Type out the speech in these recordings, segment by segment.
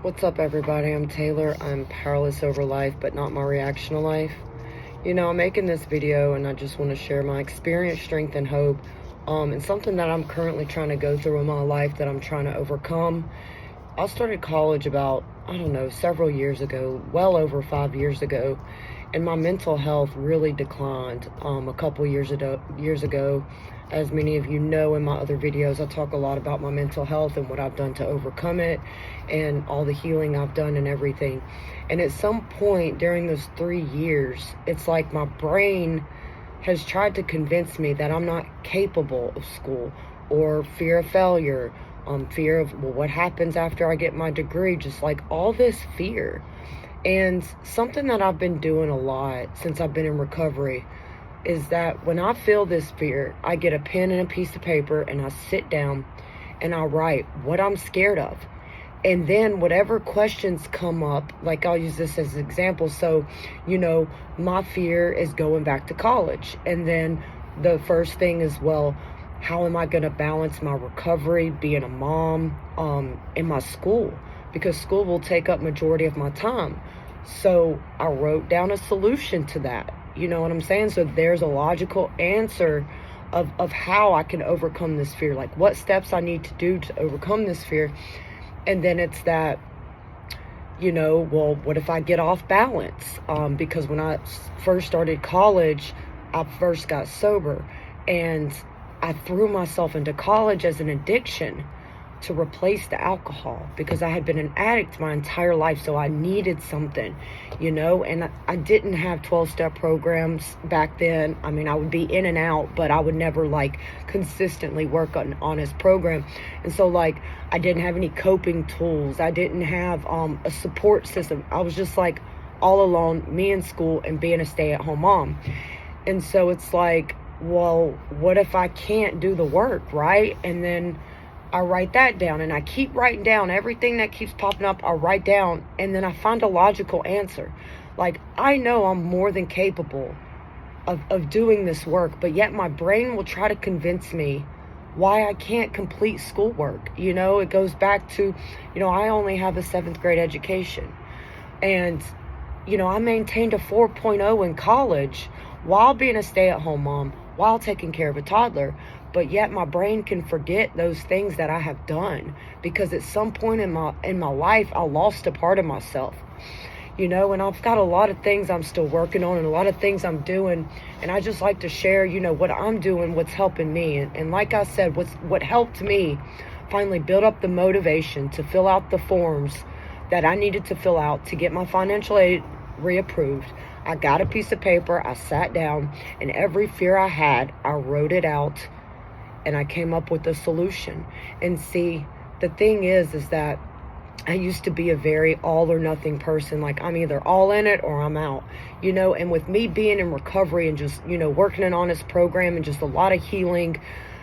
What's up, everybody? I'm Taylor. I'm powerless over life, but not my reaction to life. I'm making this video and I just want to share my experience, strength, and hope. And something that I'm currently trying to go through in my life that I'm trying to overcome. I started college about, several years ago, well over 5 years ago, and my mental health really declined a couple years ago. As many of you know, in my other videos, I talk a lot about my mental health and what I've done to overcome it and all the healing I've done and everything. And at some point during those 3 years, it's like my brain has tried to convince me that I'm not capable of school, or fear of failure, fear of, well, what happens after I get my degree, just like all this fear. And something that I've been doing a lot since I've been in recovery is that when I feel this fear, I get a pen and a piece of paper and I sit down and I write what I'm scared of. And then whatever questions come up, like I'll use this as an example. So, my fear is going back to college. And then the first thing is, well, how am I going to balance my recovery, being a mom, in my school? Because school will take up majority of my time. So I wrote down a solution to that. You know what I'm saying? So there's a logical answer of how I can overcome this fear, like what steps I need to do to overcome this fear. And then it's that, well, what if I get off balance? Because when I first started college, I first got sober, and I threw myself into college as an addiction to replace the alcohol, because I had been an addict my entire life. So I needed something, and I didn't have 12-step programs back then. I mean, I would be in and out, but I would never consistently work on an honest program. And so I didn't have any coping tools. I didn't have a support system. I was just all alone, me in school and being a stay-at-home mom. And so it's well, what if I can't do the work, right? And then I write that down, and I keep writing down everything that keeps popping up. I write down, and then I find a logical answer. I know I'm more than capable of doing this work, but yet my brain will try to convince me why I can't complete schoolwork. It goes back to, I only have a 7th grade education, and, I maintained a 4.0 in college while being a stay-at-home mom, while taking care of a toddler. But yet my brain can forget those things that I have done, because at some point in my life, I lost a part of myself, and I've got a lot of things I'm still working on and a lot of things I'm doing. And I just like to share, what I'm doing, what's helping me. And like I said, what helped me finally build up the motivation to fill out the forms that I needed to fill out to get my financial aid reapproved. I got a piece of paper, I sat down, and every fear I had, I wrote it out, and I came up with a solution. And see, the thing is that I used to be a very all or nothing person. I'm either all in it or I'm out, and with me being in recovery and just, working an honest program and just a lot of healing,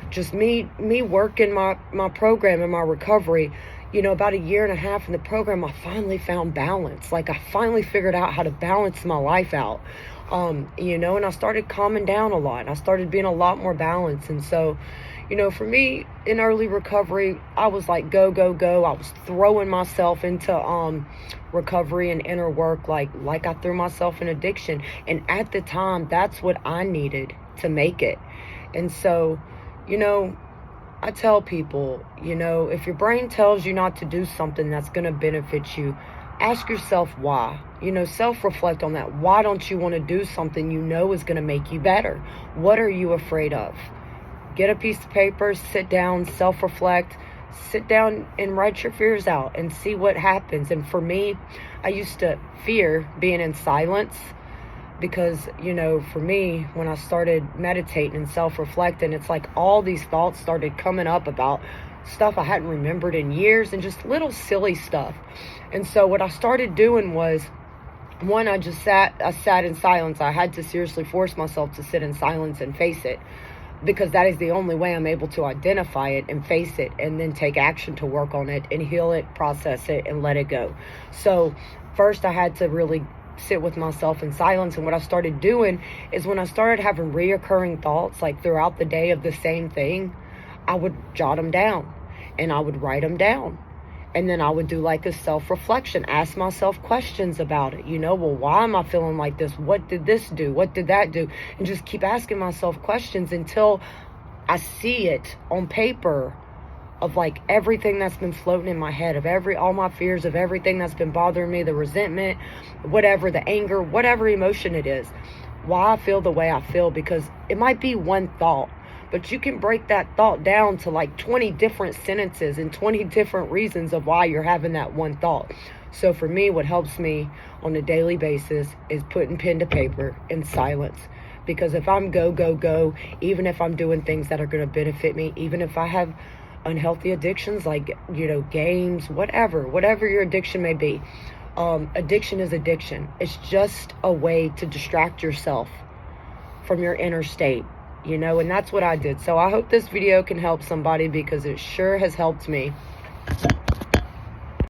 just me working my program and my recovery, about 1.5 years in the program, I finally found balance. I finally figured out how to balance my life out. And I started calming down a lot. I started being a lot more balanced. And so, for me in early recovery, I was go, go, go. I was throwing myself into recovery and inner work like I threw myself in addiction. And at the time, that's what I needed to make it. And so, I tell people, if your brain tells you not to do something that's going to benefit you, ask yourself why. Self-reflect on that. Why don't you want to do something is going to make you better? What are you afraid of? Get a piece of paper, sit down, self-reflect, sit down and write your fears out and see what happens. And for me, I used to fear being in silence, because, for me, when I started meditating and self-reflecting, it's all these thoughts started coming up about stuff I hadn't remembered in years, and just little silly stuff. And so what I started doing was, one, I sat in silence. I had to seriously force myself to sit in silence and face it, because that is the only way I'm able to identify it and face it, and then take action to work on it and heal it, process it, and let it go. So first I had to really sit with myself in silence. And what I started doing is, when I started having reoccurring thoughts throughout the day of the same thing, I would jot them down and I would write them down. And then I would do like a self-reflection, ask myself questions about it. Well, why am I feeling like this? What did this do? What did that do? And just keep asking myself questions until I see it on paper, of like everything that's been floating in my head, of all my fears, of everything that's been bothering me, the resentment, whatever, the anger, whatever emotion it is, why I feel the way I feel. Because it might be one thought, but you can break that thought down to like 20 different sentences and 20 different reasons of why you're having that one thought. So for me, what helps me on a daily basis is putting pen to paper in silence. Because if I'm go, even if I'm doing things that are going to benefit me, even if I have unhealthy addictions like, games, whatever your addiction may be, addiction is addiction. It's just a way to distract yourself from your inner state, and that's what I did. So I hope this video can help somebody, because it sure has helped me.